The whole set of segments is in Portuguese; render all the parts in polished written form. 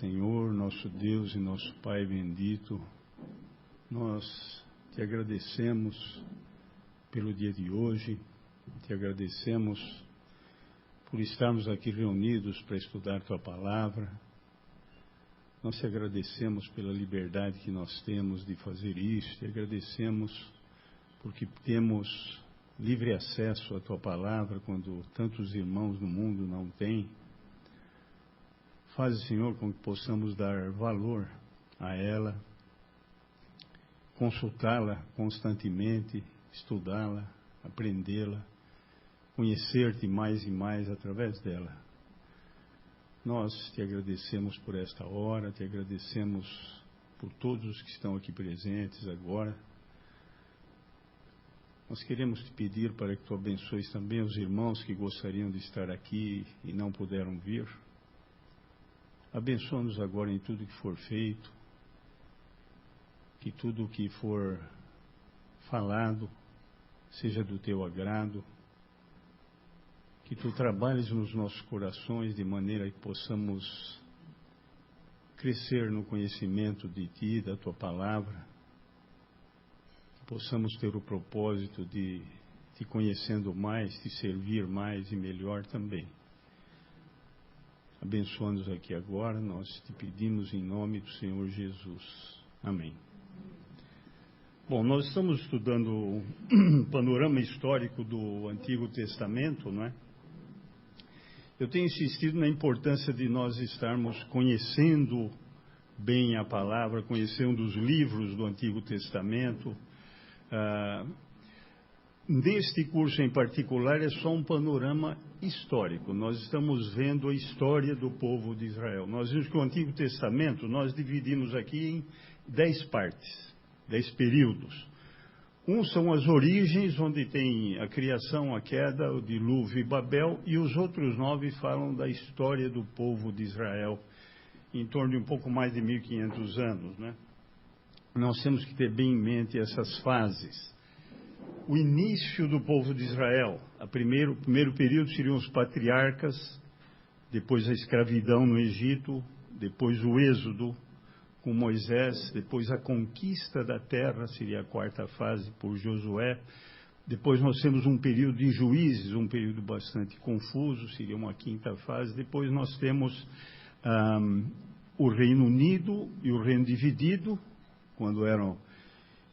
Senhor, nosso Deus e nosso Pai bendito, nós te agradecemos pelo dia de hoje, te agradecemos por estarmos aqui reunidos para estudar tua palavra. Nós te agradecemos pela liberdade que nós temos de fazer isso, te agradecemos porque temos livre acesso à tua palavra quando tantos irmãos no mundo não têm. Faz, Senhor, com que possamos dar valor a ela, consultá-la constantemente, estudá-la, aprendê-la, conhecer-te mais e mais através dela. Nós te agradecemos por esta hora, te agradecemos por todos os que estão aqui presentes agora. Nós queremos te pedir para que tu abençoes também os irmãos que gostariam de estar aqui e não puderam vir. Abençoa-nos agora em tudo que for feito, que tudo que for falado seja do teu agrado, que tu trabalhes nos nossos corações de maneira que possamos crescer no conhecimento de ti, da tua palavra, que possamos ter o propósito de te conhecendo mais, te servir mais e melhor também. Abençoa-nos aqui agora, nós te pedimos em nome do Senhor Jesus. Amém. Bom, nós estamos estudando um panorama histórico do Antigo Testamento, não é? Eu tenho insistido na importância de nós estarmos conhecendo bem a palavra, conhecendo os livros do Antigo Testamento. Neste curso em particular é só um panorama histórico. Nós estamos vendo a história do povo de Israel. Nós vimos que o Antigo Testamento nós dividimos aqui em 10 partes, 10 períodos. Um são as origens, onde tem a criação, a queda, o dilúvio e Babel, e os outros 9 falam da história do povo de Israel, em torno de um pouco mais de 1500 anos, né? Nós temos que ter bem em mente essas fases. O início do povo de Israel, o primeiro período seriam os patriarcas, depois a escravidão no Egito, depois o êxodo com Moisés, depois a conquista da terra, seria a quarta fase por Josué. Depois nós temos um período de juízes, um período bastante confuso, seria uma quinta fase. Depois nós temos o Reino Unido e o Reino Dividido, quando eram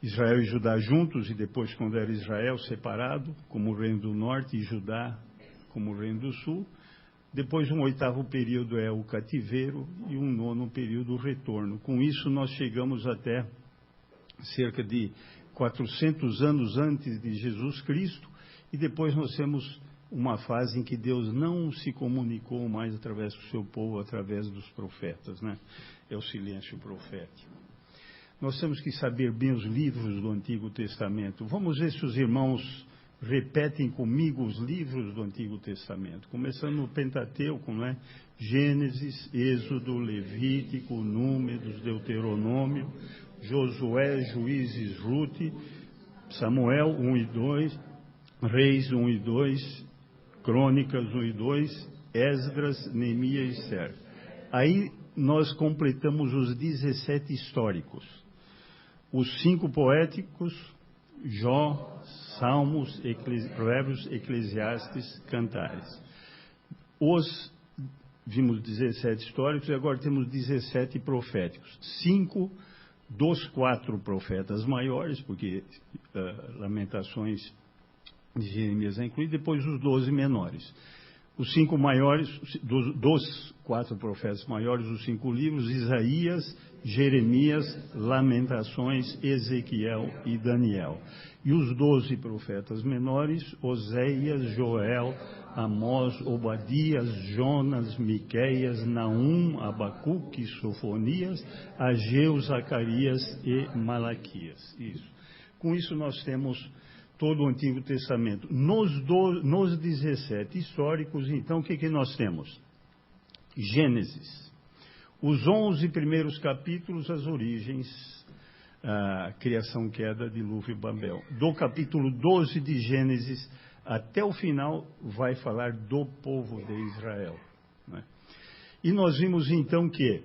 Israel e Judá juntos, e depois quando era Israel separado, como o Reino do Norte, e Judá como o Reino do Sul. Depois um 8º período é o cativeiro e um 9º período o retorno. Com isso nós chegamos até cerca de 400 anos antes de Jesus Cristo, e depois nós temos uma fase em que Deus não se comunicou mais através do seu povo, através dos profetas, né? É o silêncio profético. Nós temos que saber bem os livros do Antigo Testamento. Vamos ver se os irmãos repetem comigo os livros do Antigo Testamento. Começando no Pentateuco, não é? Gênesis, Êxodo, Levítico, Números, Deuteronômio, Josué, Juízes, Ruth, Samuel 1 e 2, Reis 1 e 2, Crônicas 1 e 2, Esdras, Neemias e Esther. Aí nós completamos os 17 históricos. Os 5 poéticos, Jó, Salmos, Provérbios, Eclesiastes, Cantares. Vimos 17 históricos e agora temos 17 proféticos. 5 dos 4 profetas maiores, porque Lamentações de Jeremias é incluído, depois os 12 menores. Os 5 maiores, dos 4 profetas maiores, os 5 livros, Isaías, Jeremias, Lamentações, Ezequiel e Daniel. E os 12 profetas menores, Oséias, Joel, Amós, Obadias, Jonas, Miqueias, Naum, Abacuque, Sofonias, Ageu, Zacarias e Malaquias. Isso. Com isso nós temos todo o Antigo Testamento. Nos 17 históricos, então, o que nós temos? Gênesis. Os 11 primeiros capítulos, as origens, a criação, queda, dilúvio e Babel. Do capítulo 12 de Gênesis até o final, vai falar do povo de Israel, né? E nós vimos, então, que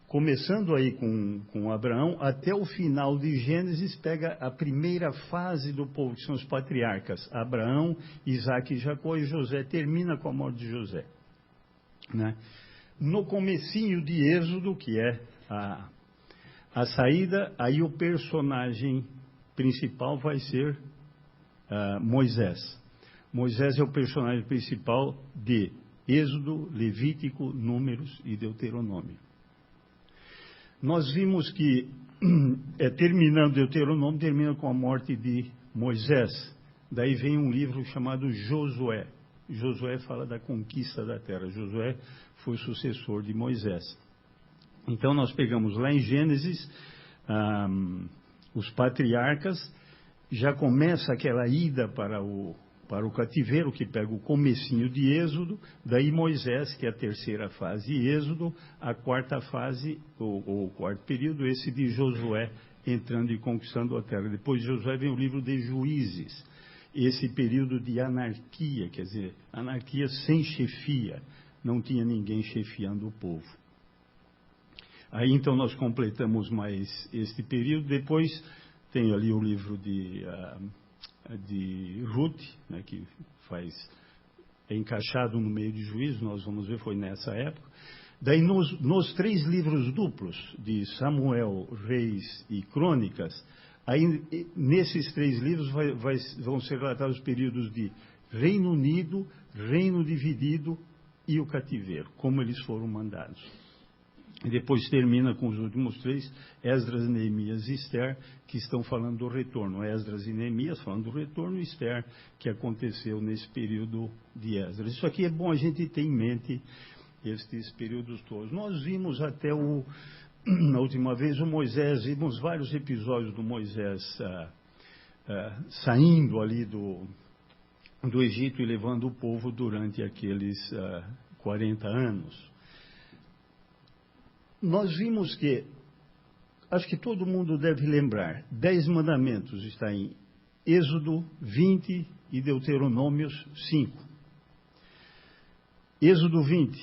começando aí com Abraão, até o final de Gênesis, pega a primeira fase do povo, que são os patriarcas, Abraão, Isaac e Jacó, e José, termina com a morte de José. Né? No comecinho de Êxodo, que é a saída, aí o personagem principal vai ser Moisés. Moisés é o personagem principal de Êxodo, Levítico, Números e Deuteronômio. Nós vimos que, terminando Deuteronômio, termina com a morte de Moisés. Daí vem um livro chamado Josué. Josué fala da conquista da terra. Josué foi sucessor de Moisés. Então, nós pegamos lá em Gênesis, os patriarcas, já começa aquela ida para o cativeiro, que pega o comecinho de Êxodo, daí Moisés, que é a terceira fase de Êxodo, a quarta fase, ou quarto período, esse de Josué, entrando e conquistando a terra. Depois de Josué vem o livro de Juízes, esse período de anarquia, quer dizer, anarquia sem chefia, não tinha ninguém chefiando o povo. Aí então nós completamos mais este período, depois tem ali o livro de Ruth, né, que é encaixado no meio de Juízes, nós vamos ver, foi nessa época. Daí nos 3 livros duplos, de Samuel, Reis e Crônicas, aí nesses 3 livros vão ser relatados os períodos de Reino Unido, Reino Dividido e o cativeiro, como eles foram mandados. E depois termina com os últimos 3, Esdras, Neemias e Ester, que estão falando do retorno. Esdras e Neemias falando do retorno, e Ester, que aconteceu nesse período de Esdras. Isso aqui é bom a gente ter em mente, estes períodos todos. Nós vimos até na última vez o Moisés, vimos vários episódios do Moisés saindo ali do Egito e levando o povo durante aqueles 40 anos. Nós vimos que, acho que todo mundo deve lembrar, 10 mandamentos está em Êxodo 20 e Deuteronômios 5. Êxodo 20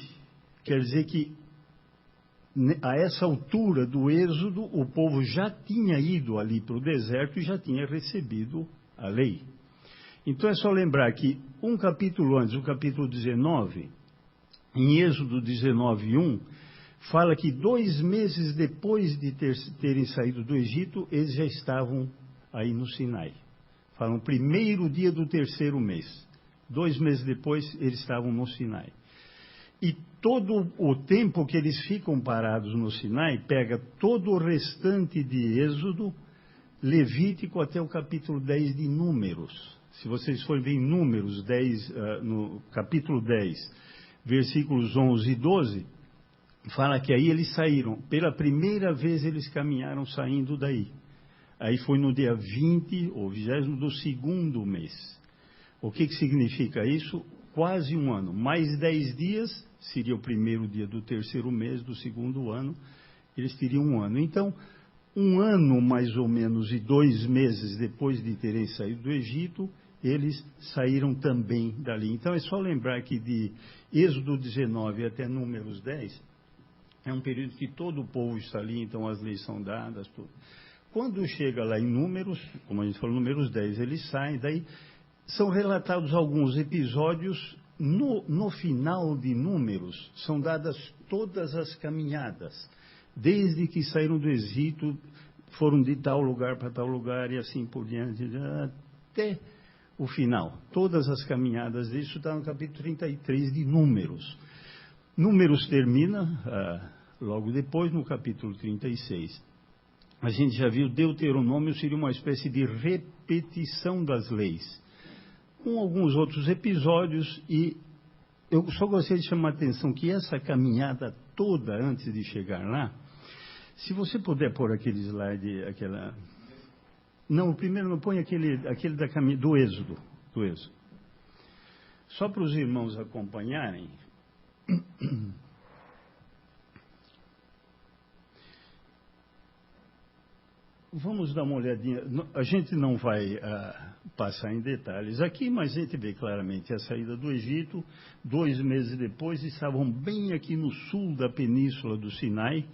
quer dizer que a essa altura do Êxodo o povo já tinha ido ali para o deserto e já tinha recebido a lei. Então é só lembrar que um capítulo antes, o capítulo 19, em Êxodo 19:1, fala que 2 meses depois de terem saído do Egito, eles já estavam aí no Sinai. Falam, 1º dia do 3º mês. 2 meses depois, eles estavam no Sinai. E todo o tempo que eles ficam parados no Sinai, pega todo o restante de Êxodo, Levítico até o capítulo 10 de Números. Se vocês forem ver em Números 10, no capítulo 10, versículos 11 e 12, fala que aí eles saíram, pela primeira vez eles caminharam saindo daí. Aí foi no dia 20, ou 20º do 2º mês. O que significa isso? Quase um ano. Mais 10 dias, seria o 1º dia do 3º mês do 2º ano, eles teriam um ano. Então, um ano mais ou menos e 2 meses depois de terem saído do Egito, eles saíram também dali. Então é só lembrar que de Êxodo 19 até Números 10, é um período que todo o povo está ali, então as leis são dadas, tudo. Quando chega lá em Números, como a gente falou, Números 10, eles saem, daí são relatados alguns episódios, no final de Números, são dadas todas as caminhadas, desde que saíram do Egito, foram de tal lugar para tal lugar e assim por diante, até o final. Todas as caminhadas, isso está no capítulo 33 de Números. Números termina logo depois, no capítulo 36. A gente já viu, Deuteronômio seria uma espécie de repetição das leis, com alguns outros episódios, e eu só gostaria de chamar a atenção que essa caminhada toda, antes de chegar lá, se você puder pôr aquele slide, Não, primeiro não põe aquele do Êxodo. Só para os irmãos acompanharem. Vamos dar uma olhadinha. A gente não vai passar em detalhes aqui, mas a gente vê claramente a saída do Egito. 2 meses depois, estavam bem aqui no sul da península do Sinai,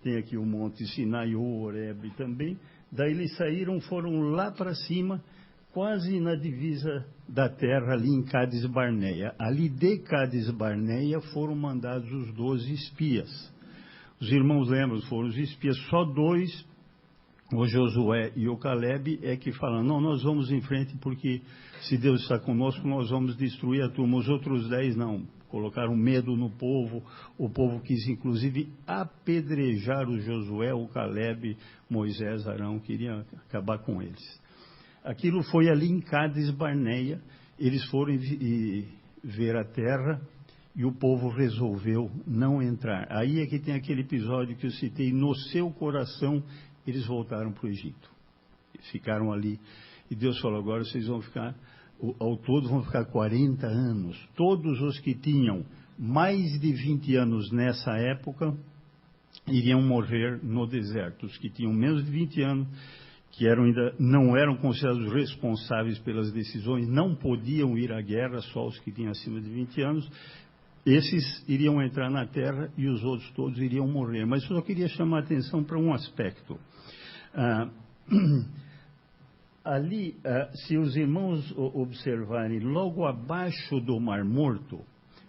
tem aqui o Monte Sinai, o Horebe também. Daí eles saíram, foram lá para cima, quase na divisa da terra, ali em Cádiz Barneia. Ali de Cádiz Barneia foram mandados os 12 espias. Os irmãos lembram, foram os espias, só 2, o Josué e o Caleb, é que falam, não, nós vamos em frente porque se Deus está conosco, nós vamos destruir a turma. Os outros 10 não, colocaram medo no povo, o povo quis inclusive apedrejar o Josué, o Caleb, Moisés, Arão, queriam acabar com eles. Aquilo foi ali em Cádiz Barneia, eles foram ver a terra e o povo resolveu não entrar. Aí é que tem aquele episódio que eu citei, no seu coração eles voltaram para o Egito. Ficaram ali. E Deus falou, agora vocês vão ficar, ao todo vão ficar 40 anos. Todos os que tinham mais de 20 anos nessa época, iriam morrer no deserto. Os que tinham menos de 20 anos, que ainda não eram considerados responsáveis pelas decisões, não podiam ir à guerra, só os que tinham acima de 20 anos, esses iriam entrar na terra e os outros todos iriam morrer. Mas eu só queria chamar a atenção para um aspecto. Ali, se os irmãos observarem, logo abaixo do Mar Morto,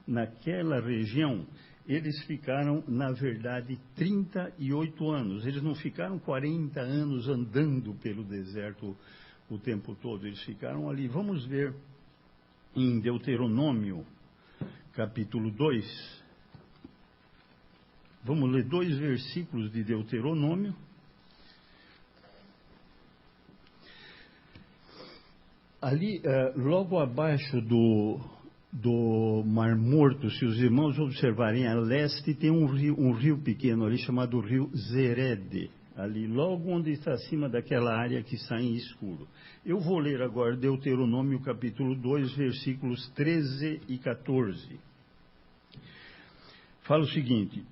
naquela região, eles ficaram, na verdade, 38 anos. Eles não ficaram 40 anos andando pelo deserto o tempo todo. Eles ficaram ali. Vamos ver em Deuteronômio, capítulo 2. Vamos ler 2 versículos de Deuteronômio. Ali, logo abaixo do Mar Morto, se os irmãos observarem a leste, tem um rio pequeno ali chamado rio Zerede, ali logo onde está acima daquela área que está em escuro. Eu vou ler agora Deuteronômio capítulo 2, versículos 13 e 14. Fala o seguinte,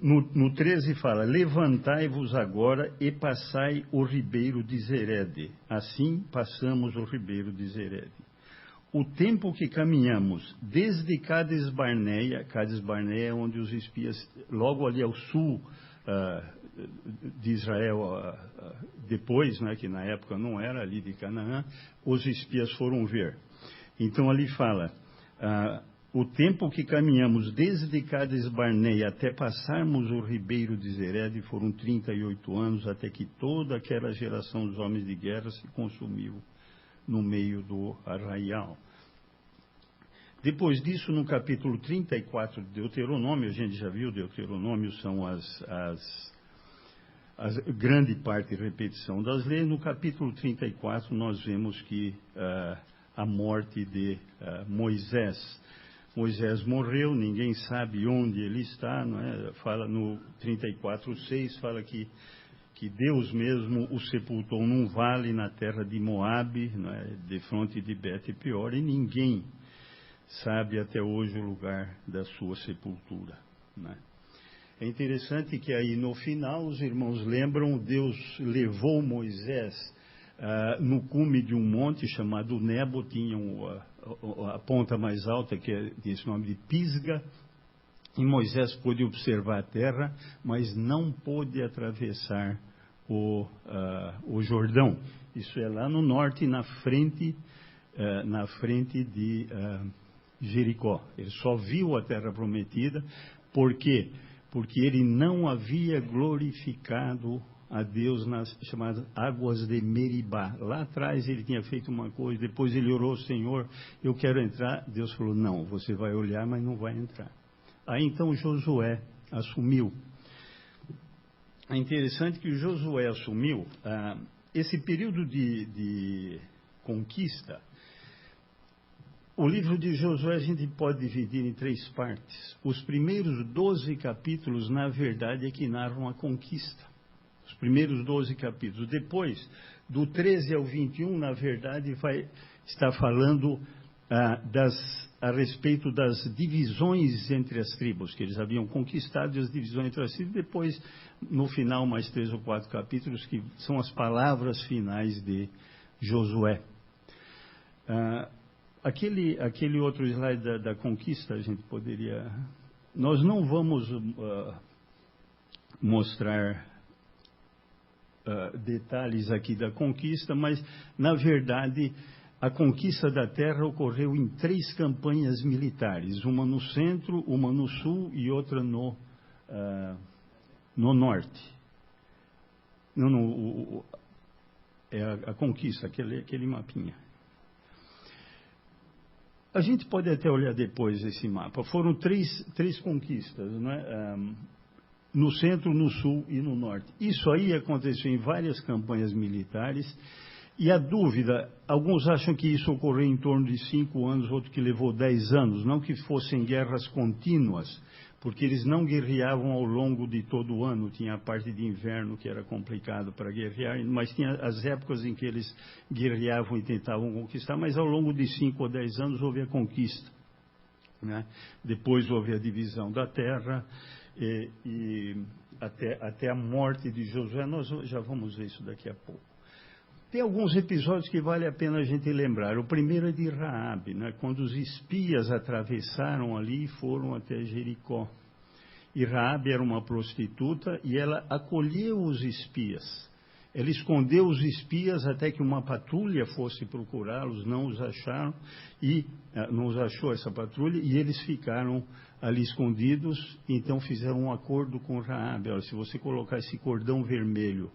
no 13 fala, levantai-vos agora e passai o ribeiro de Zerede. Assim passamos o ribeiro de Zerede. O tempo que caminhamos desde Cádiz Barneia é onde os espias, logo ali ao sul de Israel, depois, né, que na época não era ali de Canaã, os espias foram ver. Então ali fala, o tempo que caminhamos desde Cádiz Barneia até passarmos o ribeiro de Zerede foram 38 anos, até que toda aquela geração dos homens de guerra se consumiu no meio do arraial. Depois disso, no capítulo 34 de Deuteronômio, a gente já viu, Deuteronômio são as grande parte de repetição das leis. No capítulo 34, nós vemos que a morte de Moisés. Moisés morreu, ninguém sabe onde ele está, não é? Fala no 34:6, fala que Deus mesmo o sepultou num vale na terra de Moabe, não é? De fronte de Bet-peor, e ninguém sabe até hoje o lugar da sua sepultura, não é? É interessante que aí no final, os irmãos lembram, Deus levou Moisés no cume de um monte chamado Nebo, tinha a ponta mais alta, que é esse nome de Pisga, e Moisés pôde observar a terra, mas não pôde atravessar o Jordão. Isso é lá no norte, na frente de Jericó. Ele só viu a terra prometida, por quê? Porque ele não havia glorificado a Deus nas chamadas águas de Meribá. Lá atrás ele tinha feito uma coisa, depois ele orou, Senhor, eu quero entrar. Deus falou, não, você vai olhar, mas não vai entrar. Aí então Josué assumiu. É interessante que Josué assumiu esse período de conquista. O livro de Josué a gente pode dividir em 3 partes. Os primeiros 12 capítulos, na verdade, é que narram a conquista. Os primeiros 12 capítulos. Depois, do 13 ao 21, na verdade, está falando a respeito das divisões entre as tribos, que eles haviam conquistado, e as divisões entre as tribos. Depois, no final, mais 3 ou 4 capítulos, que são as palavras finais de Josué. Aquele outro slide da conquista, a gente poderia... Nós não vamos mostrar detalhes aqui da conquista, mas, na verdade, a conquista da terra ocorreu em 3 campanhas militares, uma no centro, uma no sul e outra no norte. É a conquista, aquele mapinha. A gente pode até olhar depois esse mapa. Foram três conquistas, né? No centro, no sul e no norte. Isso aí aconteceu em várias campanhas militares. E a dúvida, alguns acham que isso ocorreu em torno de 5 anos, outros que levou 10 anos. Não que fossem guerras contínuas, porque eles não guerreavam ao longo de todo o ano. Tinha a parte de inverno que era complicado para guerrear, mas tinha as épocas em que eles guerreavam e tentavam conquistar, mas ao longo de 5 ou 10 anos houve a conquista, né? Depois houve a divisão da terra e até a morte de Josué. Nós já vamos ver isso daqui a pouco. Tem alguns episódios que vale a pena a gente lembrar. O primeiro é de Raabe, né? Quando os espias atravessaram ali e foram até Jericó. E Raabe era uma prostituta e ela acolheu os espias. Ela escondeu os espias até que uma patrulha fosse procurá-los, não os acharam, e não os achou essa patrulha, e eles ficaram ali escondidos, então fizeram um acordo com Raabe. Olha, se você colocar esse cordão vermelho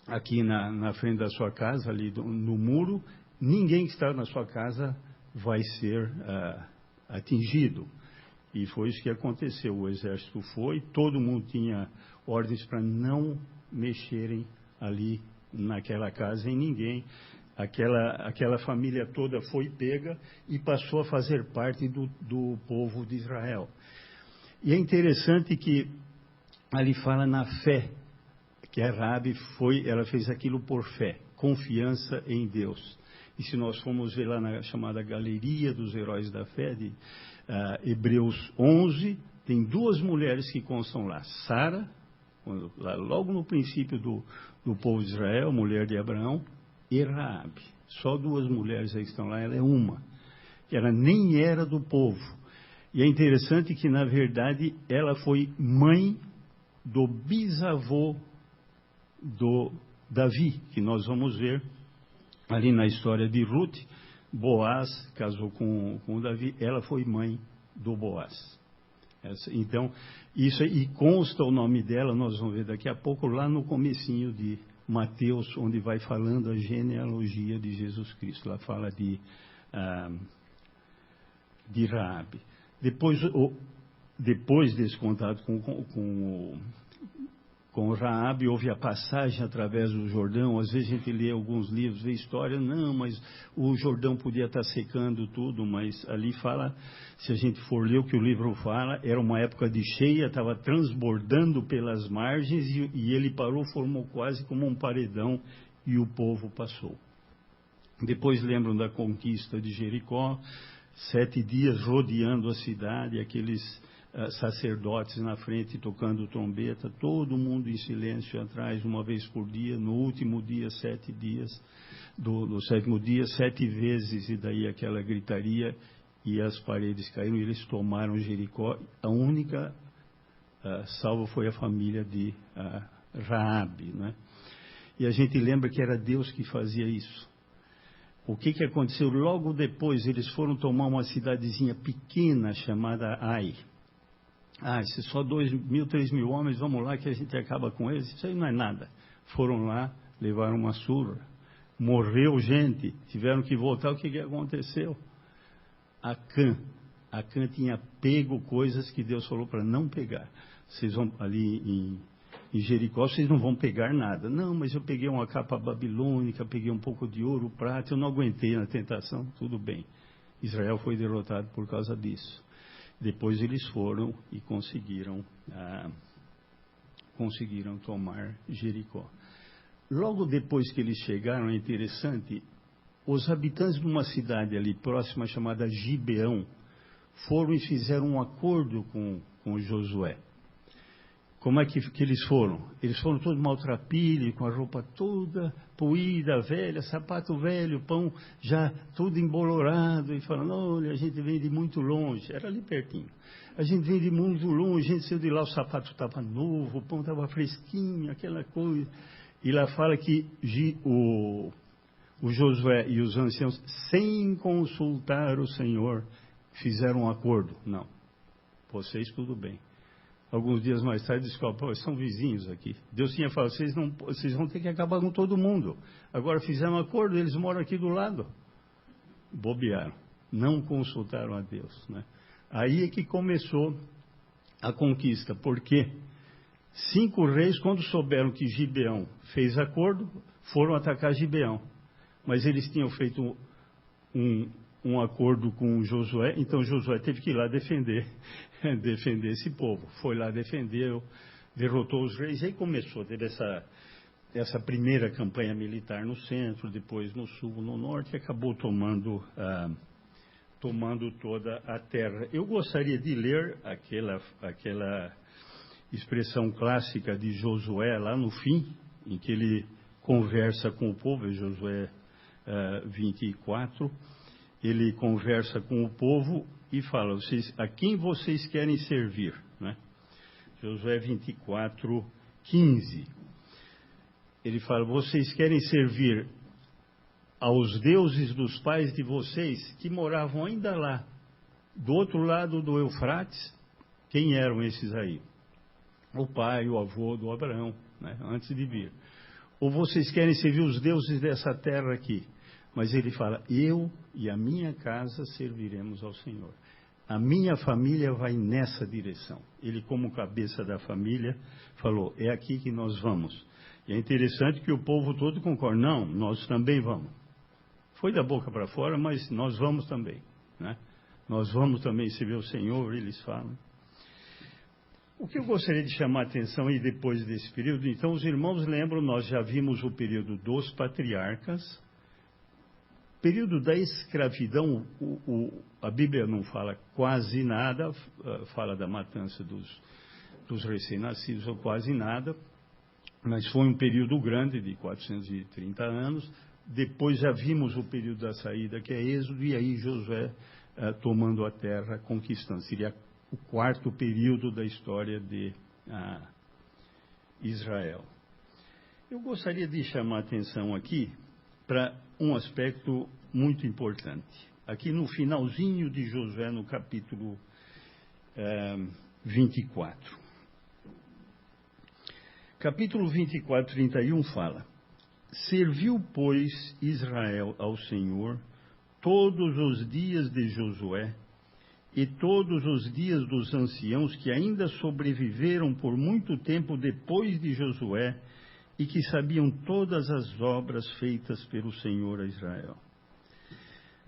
aqui na frente da sua casa, ali no muro, ninguém que está na sua casa vai ser atingido. E foi isso que aconteceu. O exército foi, todo mundo tinha ordens para não mexerem ali naquela casa em ninguém. Aquela família toda foi pega e passou a fazer parte do povo de Israel. E é interessante que ali fala na fé, que a Raabe ela fez aquilo por fé, confiança em Deus. E se nós formos ver lá na chamada Galeria dos Heróis da Fé, de Hebreus 11, tem 2 mulheres que constam lá. Sara, logo no princípio do povo de Israel, mulher de Abraão, e Raabe. Só 2 mulheres aí que estão lá, ela é uma. Ela nem era do povo. E é interessante que, na verdade, ela foi mãe do bisavô do Davi, que nós vamos ver ali na história de Ruth. Boaz casou com o Davi, ela foi mãe do Boaz. Então, isso aí, e consta o nome dela, nós vamos ver daqui a pouco, lá no comecinho de Mateus, onde vai falando a genealogia de Jesus Cristo. Lá fala de Raabe. Depois desse contato com Raabe, houve a passagem através do Jordão. Às vezes a gente lê alguns livros, vê história, não, mas o Jordão podia estar secando tudo, mas ali fala, se a gente for ler o que o livro fala, era uma época de cheia, estava transbordando pelas margens e ele parou, formou quase como um paredão e o povo passou. Depois lembram da conquista de Jericó, 7 dias rodeando a cidade, aqueles sacerdotes na frente tocando trombeta, todo mundo em silêncio atrás, uma vez por dia. No último dia, 7 dias, no 7º dia, 7 vezes, e daí aquela gritaria, e as paredes caíram, e eles tomaram Jericó. A única salva foi a família de Raabe, né? E a gente lembra que era Deus que fazia isso. O que aconteceu? Logo depois, eles foram tomar uma cidadezinha pequena chamada Ai. Se só 2.000, 3.000 homens, vamos lá que a gente acaba com eles. Isso aí não é nada. Foram lá, levaram uma surra, morreu gente, tiveram que voltar. O que aconteceu? Acã tinha pego coisas que Deus falou para não pegar. Vocês vão ali em Jericó, vocês não vão pegar nada. Não, mas eu peguei uma capa babilônica, peguei um pouco de ouro, prata, eu não aguentei na tentação. Tudo bem. Israel foi derrotado por causa disso. Depois eles foram e conseguiram tomar Jericó. Logo depois que eles chegaram, é interessante, os habitantes de uma cidade ali próxima chamada Gibeão foram e fizeram um acordo com Josué. Como é que eles foram? Eles foram todos maltrapilhos, com a roupa toda poída, velha, sapato velho, pão já tudo embolorado, e falando, olha, a gente vem de muito longe, era ali pertinho. A gente vem de muito longe, a gente saiu de lá, o sapato estava novo, o pão estava fresquinho, aquela coisa. E lá fala que o Josué e os anciãos, sem consultar o Senhor, fizeram um acordo. Não, vocês tudo bem. Alguns dias mais tarde, descobre, são vizinhos aqui. Deus tinha falado, vocês vão ter que acabar com todo mundo. Agora fizeram um acordo, eles moram aqui do lado. Bobearam, não consultaram a Deus, né? Aí é que começou a conquista, porque 5 reis, quando souberam que Gibeão fez acordo, foram atacar Gibeão. Mas eles tinham feito um acordo com Josué, então Josué teve que ir lá defender esse povo. Foi lá, defendeu, derrotou os reis, e aí começou, teve essa primeira campanha militar no centro, depois no sul, no norte, e acabou tomando toda a terra. Eu gostaria de ler aquela expressão clássica de Josué lá no fim, em que ele conversa com o povo, Josué 24, ele conversa com o povo e fala, a quem vocês querem servir? Né? Josué 24, 15. Ele fala, vocês querem servir aos deuses dos pais de vocês que moravam ainda lá, do outro lado do Eufrates? Quem eram esses aí? O pai, o avô do Abraão, né, antes de vir. Ou vocês querem servir os deuses dessa terra aqui? Mas ele fala, eu e a minha casa serviremos ao Senhor. A minha família vai nessa direção. Ele, como cabeça da família, falou, é aqui que nós vamos. E é interessante que o povo todo concorda, não, nós também vamos. Foi da boca para fora, mas nós vamos também, né? Nós vamos também servir ao Senhor, eles falam. O que eu gostaria de chamar a atenção aí depois desse período, então os irmãos lembram, nós já vimos o período dos patriarcas, período da escravidão, a Bíblia não fala quase nada, fala da matança dos recém-nascidos ou quase nada, mas foi um período grande de 430 anos. Depois já vimos o período da saída, que é Êxodo, e aí Josué tomando a terra, conquistando. Seria o 4º período da história de Israel. Eu gostaria de chamar a atenção aqui para um aspecto muito importante. Aqui no finalzinho de Josué, no capítulo 24. Capítulo 24, 31 fala, serviu, pois, Israel ao Senhor todos os dias de Josué e todos os dias dos anciãos que ainda sobreviveram por muito tempo depois de Josué e que sabiam todas as obras feitas pelo Senhor a Israel.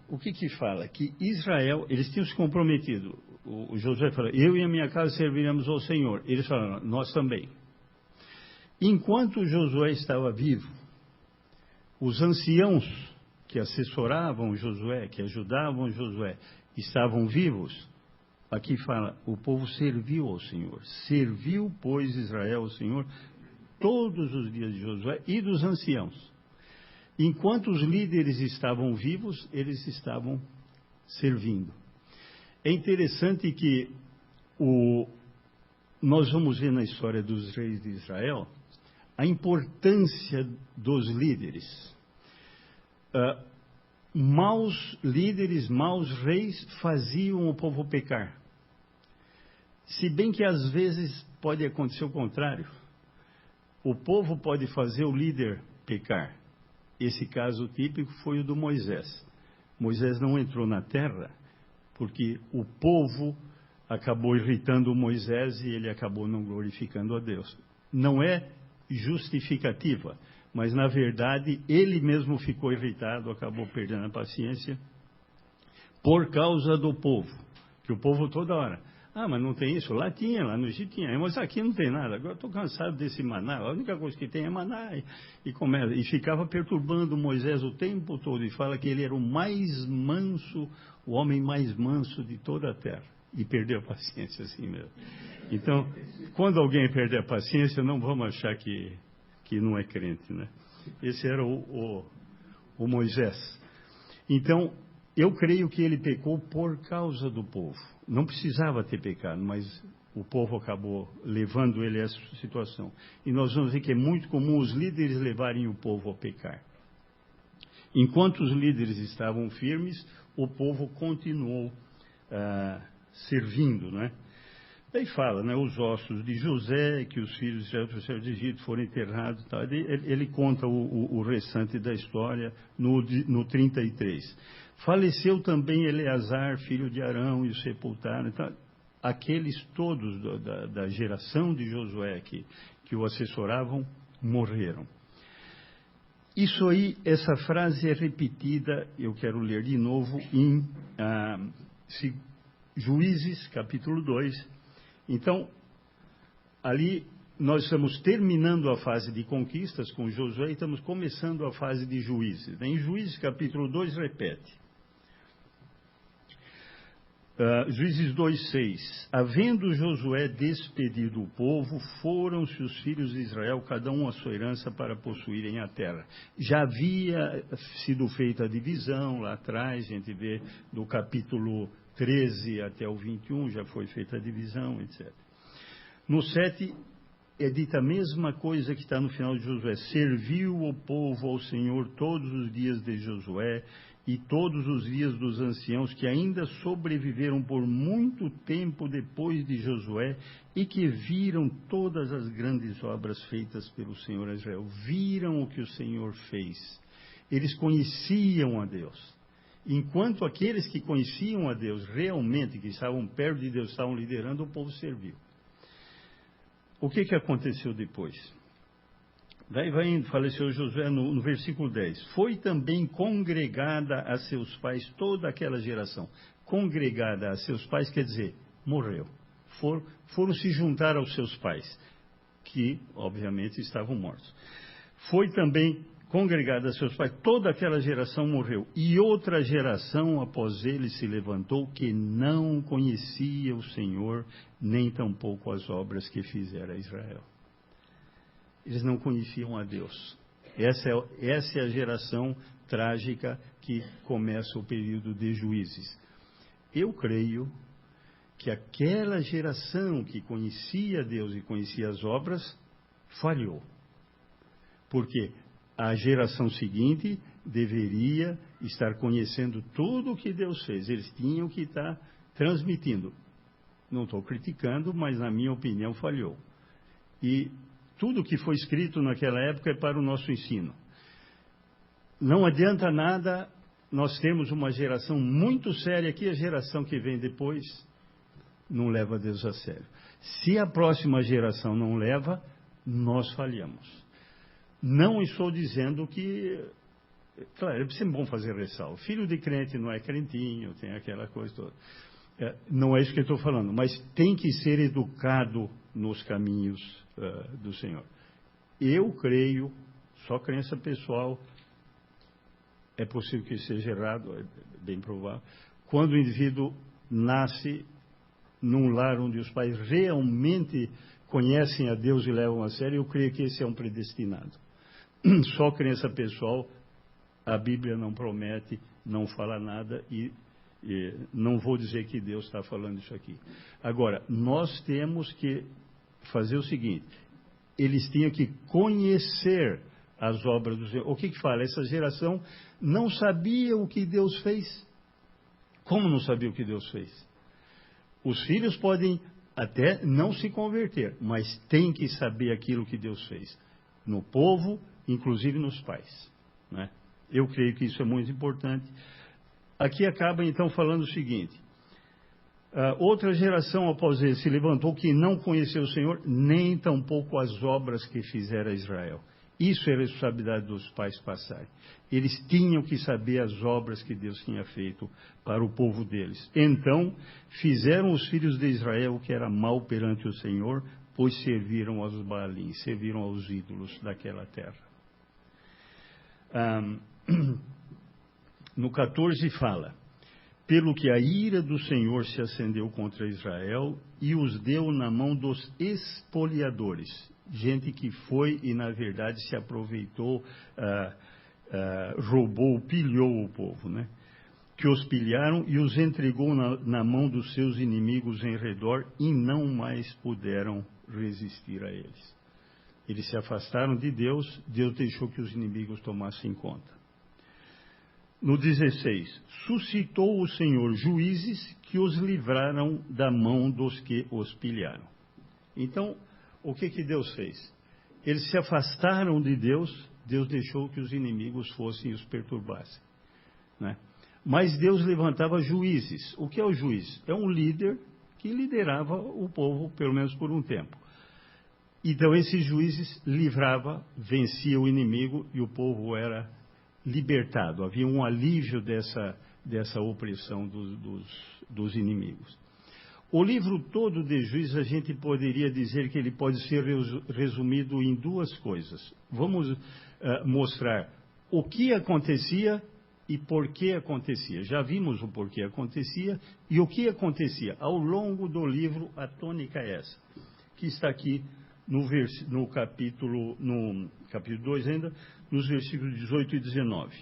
O que fala? Que Israel, eles tinham se comprometido. O Josué falou, eu e a minha casa serviremos ao Senhor. Eles falaram, nós também. Enquanto Josué estava vivo, os anciãos que assessoravam Josué, que ajudavam Josué, estavam vivos. Aqui fala, o povo serviu ao Senhor. Serviu, pois, Israel ao Senhor todos os dias de Josué e dos anciãos. Enquanto os líderes estavam vivos, eles estavam servindo. É interessante que nós vamos ver na história dos reis de Israel a importância dos líderes. Maus líderes, maus reis faziam o povo pecar. Se bem que às vezes pode acontecer o contrário. O povo pode fazer o líder pecar. Esse caso típico foi o do Moisés. Moisés não entrou na terra porque o povo acabou irritando Moisés e ele acabou não glorificando a Deus. Não é justificativa, mas na verdade ele mesmo ficou irritado, acabou perdendo a paciência por causa do povo. Que o povo toda hora, mas não tem isso, lá tinha, lá no Egito tinha, mas aqui não tem nada, agora estou cansado desse maná, a única coisa que tem é maná, e ficava perturbando Moisés o tempo todo, e fala que ele era o mais manso, o homem mais manso de toda a terra. e perdeu a paciência assim mesmo. Então, quando alguém perder a paciência, não vamos achar que não é crente, né? Esse era o Moisés. Então, eu creio que ele pecou por causa do povo. Não precisava ter pecado, mas o povo acabou levando ele a essa situação. E nós vamos ver que é muito comum os líderes levarem o povo a pecar. Enquanto os líderes estavam firmes, o povo continuou servindo, né? Daí fala, né, os ossos de José, que os filhos de Israel do Egito foram enterrados. Tá? Ele conta o restante da história no 33. Faleceu também Eleazar, filho de Arão, e o sepultaram. Então, aqueles todos da geração de Josué que o assessoravam, morreram. Isso aí, essa frase é repetida, eu quero ler de novo, em Juízes, capítulo 2. Então, ali nós estamos terminando a fase de conquistas com Josué e estamos começando a fase de Juízes. Em Juízes, capítulo 2, repete. Juízes 2:6. Havendo Josué despedido o povo, foram-se os filhos de Israel, cada um a sua herança, para possuírem a terra. Já havia sido feita a divisão lá atrás, a gente vê do capítulo 13 até o 21, já foi feita a divisão, etc. No 7, é dita a mesma coisa que está no final de Josué. Serviu o povo ao Senhor todos os dias de Josué, e todos os dias dos anciãos que ainda sobreviveram por muito tempo depois de Josué e que viram todas as grandes obras feitas pelo Senhor a Israel. Viram o que o Senhor fez. Eles conheciam a Deus. Enquanto aqueles que conheciam a Deus realmente, que estavam perto de Deus, estavam liderando, o povo serviu. O que aconteceu depois? Daí vai indo, faleceu Josué no versículo 10. Foi também congregada a seus pais toda aquela geração. Congregada a seus pais quer dizer, morreu. Foram se juntar aos seus pais, que obviamente estavam mortos. Foi também congregada a seus pais, toda aquela geração morreu. E outra geração após ele se levantou que não conhecia o Senhor, nem tampouco as obras que fizera Israel. Eles não conheciam a Deus. Essa é a geração trágica que começa o período de Juízes. Eu creio que aquela geração que conhecia Deus e conhecia as obras, falhou. Porque a geração seguinte deveria estar conhecendo tudo o que Deus fez. Eles tinham que estar transmitindo. Não estou criticando, mas na minha opinião falhou. E tudo que foi escrito naquela época é para o nosso ensino. Não adianta nada nós termos uma geração muito séria que a geração que vem depois não leva Deus a sério. Se a próxima geração não leva, nós falhamos. Não estou dizendo que... Claro, é sempre bom fazer ressalva. Filho de crente não é crentinho, tem aquela coisa toda. Não é isso que eu estou falando, mas tem que ser educado nos caminhos do Senhor. Eu creio, só crença pessoal, é possível que seja errado, é bem provável, quando o indivíduo nasce num lar onde os pais realmente conhecem a Deus e levam a sério, eu creio que esse é um predestinado. Só crença pessoal, a Bíblia não promete, não fala nada e não vou dizer que Deus está falando isso aqui. Agora, nós temos que fazer o seguinte, eles tinham que conhecer as obras do Senhor. O que fala? Essa geração não sabia o que Deus fez. Como não sabia o que Deus fez? Os filhos podem até não se converter, mas tem que saber aquilo que Deus fez. No povo, inclusive nos pais, né? Eu creio que isso é muito importante. Aqui acaba então falando o seguinte, outra geração após ele se levantou que não conheceu o Senhor, nem tampouco as obras que fizera Israel. Isso é responsabilidade dos pais passarem. Eles tinham que saber as obras que Deus tinha feito para o povo deles. Então, fizeram os filhos de Israel o que era mal perante o Senhor, pois serviram aos Baalins, serviram aos ídolos daquela terra. No 14 fala, pelo que a ira do Senhor se acendeu contra Israel e os deu na mão dos espoliadores, gente que foi e, na verdade, se aproveitou, roubou, pilhou o povo, né? Que os pilharam e os entregou na mão dos seus inimigos em redor e não mais puderam resistir a eles. Eles se afastaram de Deus, Deus deixou que os inimigos tomassem conta. No 16, suscitou o Senhor juízes que os livraram da mão dos que os pilharam. Então, o que Deus fez? Eles se afastaram de Deus, Deus deixou que os inimigos fossem e os perturbassem, né? Mas Deus levantava juízes. O que é o juiz? É um líder que liderava o povo, pelo menos por um tempo. Então, esses juízes livrava, vencia o inimigo e o povo era libertado. Havia um alívio dessa opressão dos inimigos. O livro todo de Juízes, a gente poderia dizer que ele pode ser resumido em duas coisas. Vamos mostrar o que acontecia e por que acontecia. Já vimos o porquê acontecia e o que acontecia. Ao longo do livro, a tônica é essa, que está aqui no capítulo 2 ainda, nos versículos 18 e 19.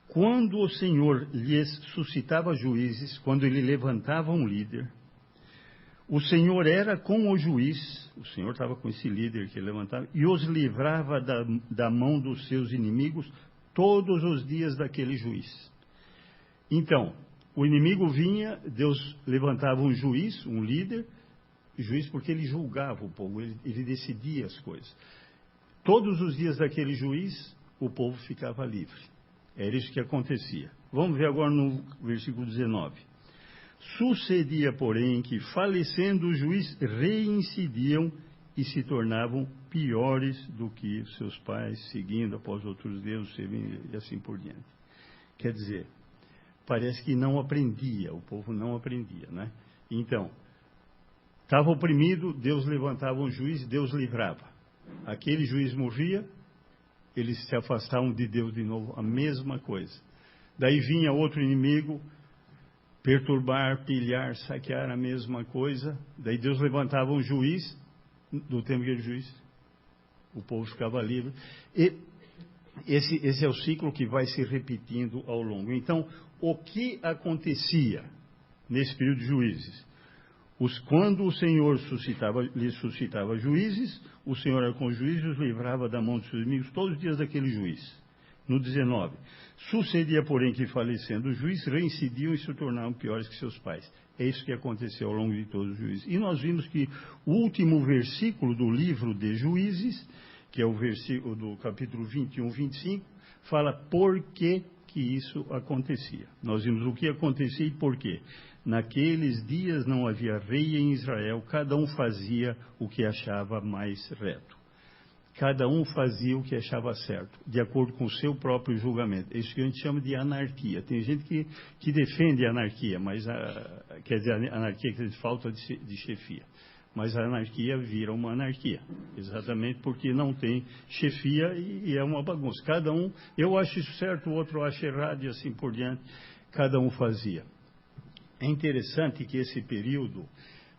Quando o Senhor lhes suscitava juízes, quando ele levantava um líder, o Senhor era com o juiz, o Senhor estava com esse líder que ele levantava, e os livrava da mão dos seus inimigos todos os dias daquele juiz. Então, o inimigo vinha, Deus levantava um juiz, um líder, juiz porque ele julgava o povo, ele decidia as coisas. Todos os dias daquele juiz, o povo ficava livre. Era isso que acontecia. Vamos ver agora no versículo 19. Sucedia, porém, que falecendo o juiz, reincidiam e se tornavam piores do que seus pais, seguindo após outros deuses e assim por diante. Quer dizer, parece que não aprendia, o povo não aprendia, né? Então, estava oprimido, Deus levantava um juiz, Deus livrava. Aquele juiz morria, eles se afastavam de Deus de novo, a mesma coisa. Daí vinha outro inimigo, perturbar, pilhar, saquear, a mesma coisa. Daí Deus levantava um juiz, do tempo que ele juiz, o povo ficava livre. E esse é o ciclo que vai se repetindo ao longo. Então, o que acontecia nesse período de juízes? Quando o Senhor lhes suscitava juízes, o Senhor era com os juízes e os livrava da mão dos seus inimigos todos os dias daquele juiz. No 19, sucedia, porém, que falecendo o juiz, reincidiam e se tornavam piores que seus pais. É isso que aconteceu ao longo de todos os juízes. E nós vimos que o último versículo do livro de Juízes, que é o versículo do capítulo 21, 25, fala por que isso acontecia. Nós vimos o que acontecia e por quê. Naqueles dias não havia rei em Israel, cada um fazia o que achava mais reto. Cada um fazia o que achava certo, de acordo com o seu próprio julgamento. É isso que a gente chama de anarquia. Tem gente que defende a anarquia, mas quer dizer, a anarquia que falta de chefia. Mas a anarquia vira uma anarquia, exatamente porque não tem chefia e é uma bagunça. Cada um, eu acho isso certo, o outro acha errado e assim por diante, cada um fazia. É interessante que esse período,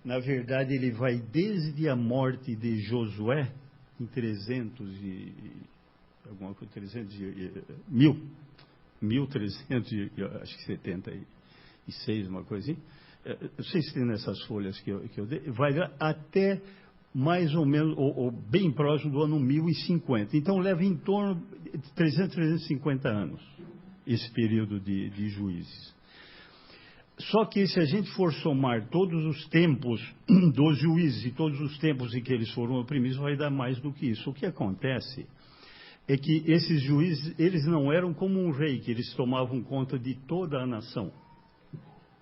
na verdade, ele vai desde a morte de Josué, em 1376, uma coisa assim. Não sei se tem nessas folhas que eu dei, vai até mais ou menos, ou bem próximo do ano 1050. Então, leva em torno de 350 anos, esse período de juízes. Só que se a gente for somar todos os tempos dos juízes e todos os tempos em que eles foram oprimidos, vai dar mais do que isso. O que acontece é que esses juízes, eles não eram como um rei, que eles tomavam conta de toda a nação.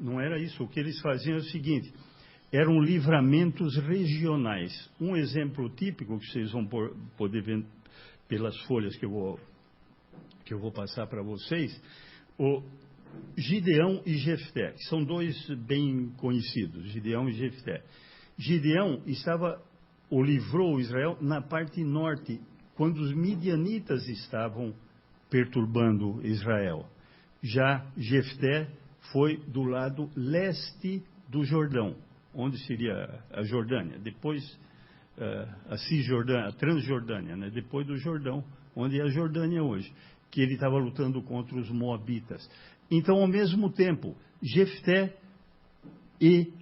Não era isso. O que eles faziam é o seguinte, eram livramentos regionais. Um exemplo típico que vocês vão poder ver pelas folhas que eu vou passar para vocês, o Gideão e Jefté, que são dois bem conhecidos, Gideão e Jefté. Gideão livrou Israel na parte norte, quando os midianitas estavam perturbando Israel. Já Jefté foi do lado leste do Jordão, onde seria a Jordânia, depois a Cisjordânia, a Transjordânia, né? Depois do Jordão, onde é a Jordânia hoje, que ele estava lutando contra os moabitas. Então, ao mesmo tempo, Jefté e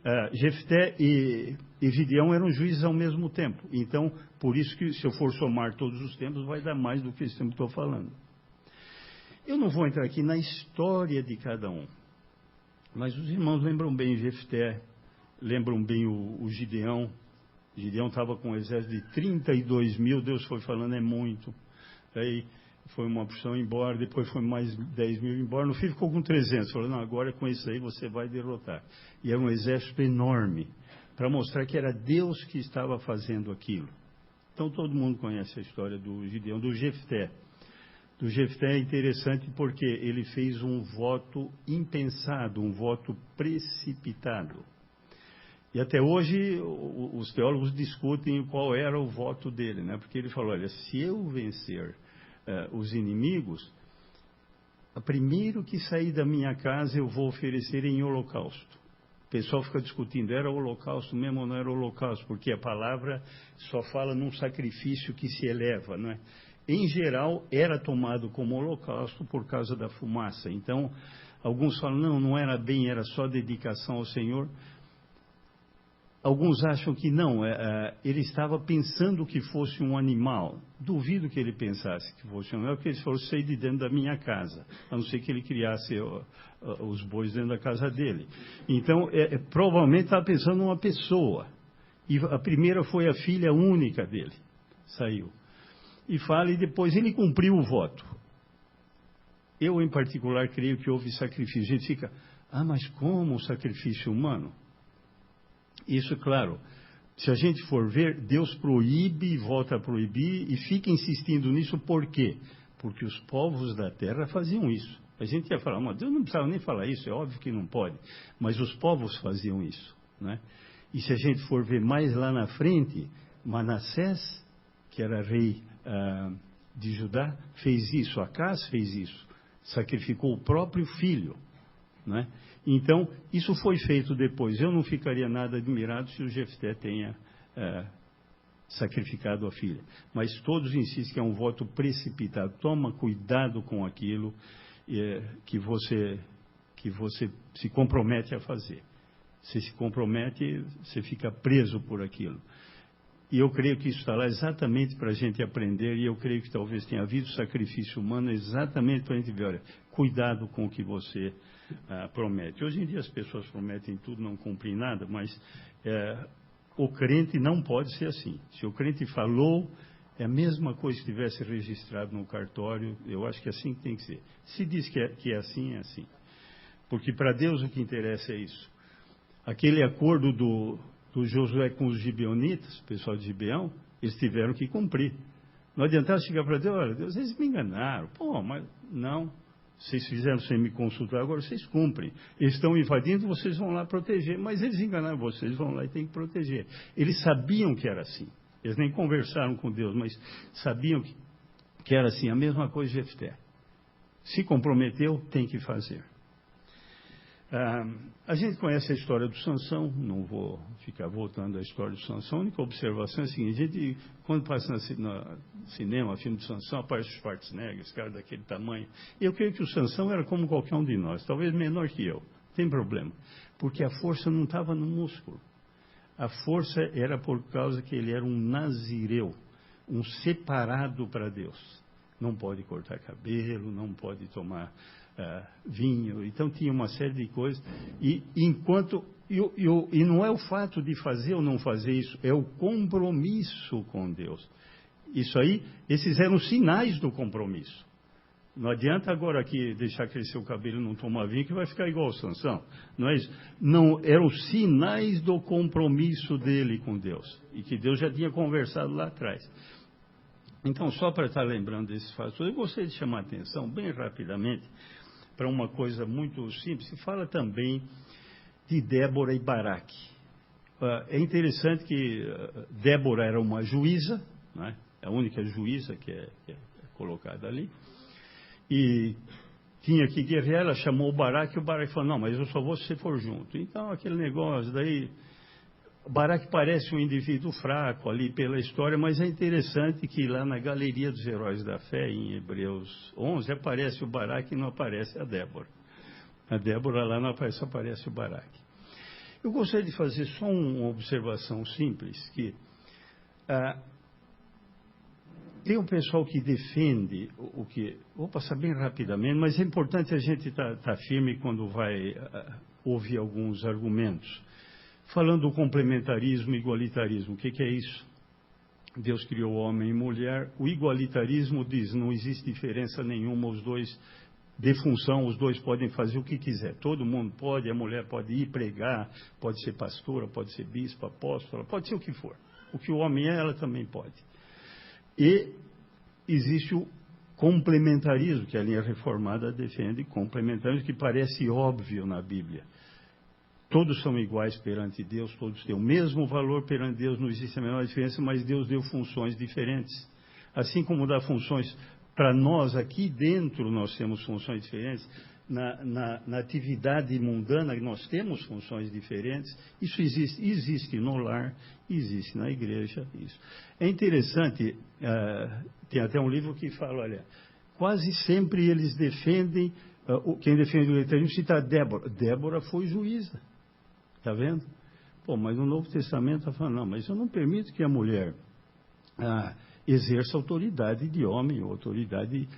Gideão eram juízes ao mesmo tempo. Então, por isso que, se eu for somar todos os tempos, vai dar mais do que esse tempo que estou falando. Eu não vou entrar aqui na história de cada um, mas os irmãos lembram bem Jefté, lembram bem o Gideão. Gideão estava com um exército de 32 mil, Deus foi falando, é muito. Aí foi uma porção embora, depois foi mais 10 mil embora, no fim ficou com 300. Falou, não, agora com isso aí você vai derrotar. E era um exército enorme, para mostrar que era Deus que estava fazendo aquilo. Então todo mundo conhece a história do Gideão, do Jefté. Do Jefté é interessante porque ele fez um voto impensado, um voto precipitado. E até hoje os teólogos discutem qual era o voto dele, né? Porque ele falou, olha, se eu vencer os inimigos, o primeiro que sair da minha casa eu vou oferecer em holocausto. O pessoal fica discutindo, era holocausto mesmo ou não era holocausto? Porque a palavra só fala num sacrifício que se eleva, não é? Em geral, era tomado como holocausto por causa da fumaça. Então, alguns falam, não era bem, era só dedicação ao Senhor. Alguns acham que não, ele estava pensando que fosse um animal. Duvido que ele pensasse que fosse um animal, porque ele falou, sair de dentro da minha casa, a não ser que ele criasse os bois dentro da casa dele. Então, provavelmente estava pensando numa pessoa. E a primeira foi a filha única dele, saiu. E fala, e depois ele cumpriu o voto. Eu, em particular, creio que houve sacrifício. A gente fica, mas como sacrifício humano? Isso, claro, se a gente for ver, Deus proíbe e volta a proibir e fica insistindo nisso, por quê? Porque os povos da terra faziam isso. A gente ia falar, mas Deus não precisava nem falar isso, é óbvio que não pode. Mas os povos faziam isso, né? E se a gente for ver mais lá na frente, Manassés, que era rei de Judá, fez isso, Acás fez isso, sacrificou o próprio filho, né? Então, isso foi feito depois. Eu não ficaria nada admirado se o Jefté tenha sacrificado a filha. Mas todos insistem que é um voto precipitado. Toma cuidado com aquilo que você se compromete a fazer. Você se compromete, você fica preso por aquilo. E eu creio que isso está lá exatamente para a gente aprender, e eu creio que talvez tenha havido sacrifício humano exatamente para a gente ver, olha, cuidado com o que você promete. Hoje em dia as pessoas prometem tudo, não cumprem nada, mas o crente não pode ser assim. Se o crente falou, é a mesma coisa que tivesse registrado no cartório, eu acho que é assim que tem que ser. Se diz que é assim, é assim. Porque para Deus o que interessa é isso. Aquele acordo do Josué com os gibeonitas, o pessoal de Gibeão, eles tiveram que cumprir. Não adiantava chegar para Deus, olha, Deus, eles me enganaram. Pô, mas não, vocês fizeram sem me consultar, agora vocês cumprem. Eles estão invadindo, vocês vão lá proteger, mas eles enganaram vocês, vão lá e tem que proteger. Eles sabiam que era assim. Eles nem conversaram com Deus, mas sabiam que era assim. A mesma coisa de Jefté. Se comprometeu, tem que fazer. A gente conhece a história do Sansão, não vou ficar voltando à história do Sansão. A única observação é a seguinte, a gente, quando passa no cinema, filme de Sansão, aparece o Schwarzenegger, esse cara daquele tamanho. Eu creio que o Sansão era como qualquer um de nós, talvez menor que eu, não tem problema, porque a força não estava no músculo. A força era por causa que ele era um nazireu, um separado para Deus. Não pode cortar cabelo, não pode tomar vinho, então tinha uma série de coisas, e não é o fato de fazer ou não fazer isso, é o compromisso com Deus. Isso aí, esses eram sinais do compromisso. Não adianta agora aqui deixar crescer o cabelo e não tomar vinho, que vai ficar igual o Sansão. Não é isso? Não, eram sinais do compromisso dele com Deus, e que Deus já tinha conversado lá atrás. Então, só para estar lembrando desses fatos, eu gostaria de chamar a atenção, bem rapidamente, para uma coisa muito simples. Se fala também de Débora e Baraque. É interessante que Débora era uma juíza, né? A única juíza que é colocada ali, e tinha que guerrear, ela chamou o Baraque, e o Baraque falou, não, mas eu só vou se você for junto. Então, aquele negócio, daí, o Baraque parece um indivíduo fraco ali pela história, mas é interessante que lá na Galeria dos Heróis da Fé, em Hebreus 11, aparece o Baraque e não aparece a Débora. A Débora lá não aparece, só aparece o Baraque. Eu gostaria de fazer só uma observação simples, que tem um pessoal que defende o que... Vou passar bem rapidamente, mas é importante a gente estar firme quando vai ouvir alguns argumentos. Falando do complementarismo e igualitarismo, o que é isso? Deus criou homem e mulher. O igualitarismo diz, não existe diferença nenhuma, os dois, de função, os dois podem fazer o que quiser. Todo mundo pode, a mulher pode ir pregar, pode ser pastora, pode ser bispa, apóstola, pode ser o que for. O que o homem é, ela também pode. E existe o complementarismo, que a linha reformada defende, complementarismo que parece óbvio na Bíblia. Todos são iguais perante Deus, todos têm o mesmo valor perante Deus, não existe a menor diferença, mas Deus deu funções diferentes. Assim como dá funções para nós aqui dentro, nós temos funções diferentes, na atividade mundana nós temos funções diferentes, isso existe no lar, existe na igreja. Isso. É interessante, tem até um livro que fala, olha, quase sempre eles defendem, quem defende o igualitarismo cita Débora. Débora foi juíza. Está vendo? Pô, mas no Novo Testamento está falando, não, mas eu não permito que a mulher exerça autoridade de homem, ou autoridade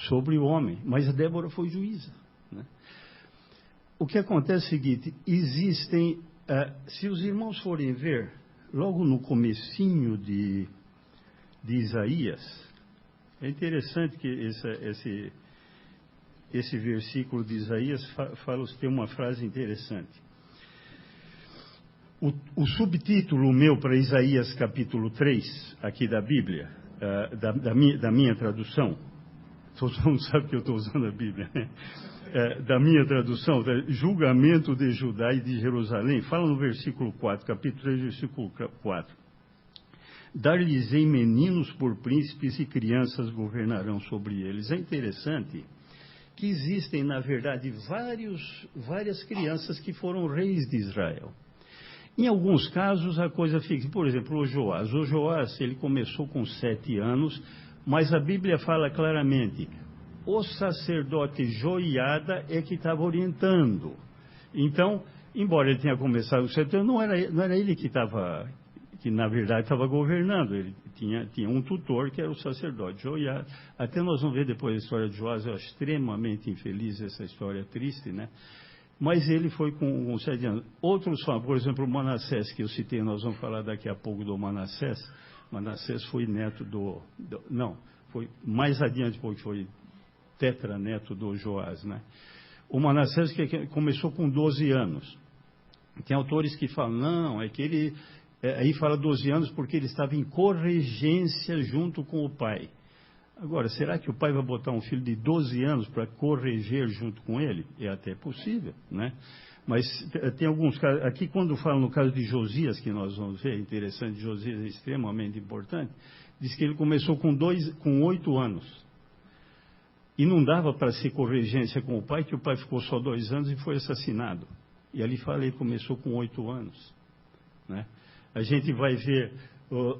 sobre o homem. Mas a Débora foi juíza. Né? O que acontece é o seguinte, existem, se os irmãos forem ver, logo no comecinho de Isaías, é interessante que esse versículo de Isaías tem uma frase interessante. O subtítulo meu para Isaías capítulo 3, aqui da Bíblia, da minha tradução, todo mundo sabe que eu estou usando a Bíblia, né? Da minha tradução, julgamento de Judá e de Jerusalém, fala no versículo 4, capítulo 3, versículo 4. Dar-lhes-ei meninos por príncipes e crianças governarão sobre eles. É interessante que existem, na verdade, várias crianças que foram reis de Israel. Em alguns casos, a coisa fica... Por exemplo, o Joás. O Joás, ele começou com 7 anos, mas a Bíblia fala claramente, o sacerdote Joiada é que estava orientando. Então, embora ele tenha começado com 7 anos, não era ele que na verdade estava governando. Ele tinha um tutor que era o sacerdote Joiada. Até nós vamos ver depois a história de Joás, eu acho extremamente infeliz essa história triste, né? Mas ele foi com 7 anos. Outros falam, por exemplo, o Manassés, que eu citei, nós vamos falar daqui a pouco do Manassés. Manassés foi neto não, foi mais adiante, porque foi tetraneto do Joás, né? O Manassés que começou com 12 anos. Tem autores que falam, não, é que ele... aí fala 12 anos porque ele estava em corregência junto com o pai. Agora, será que o pai vai botar um filho de 12 anos para corrigir junto com ele? É até possível, né? Mas tem alguns casos, aqui quando fala no caso de Josias, que nós vamos ver, é interessante, Josias é extremamente importante, diz que ele começou com 8 anos. E não dava para ser corregência com o pai, que o pai ficou só 2 anos e foi assassinado. E ali fala, ele começou com 8 anos, né? A gente vai ver...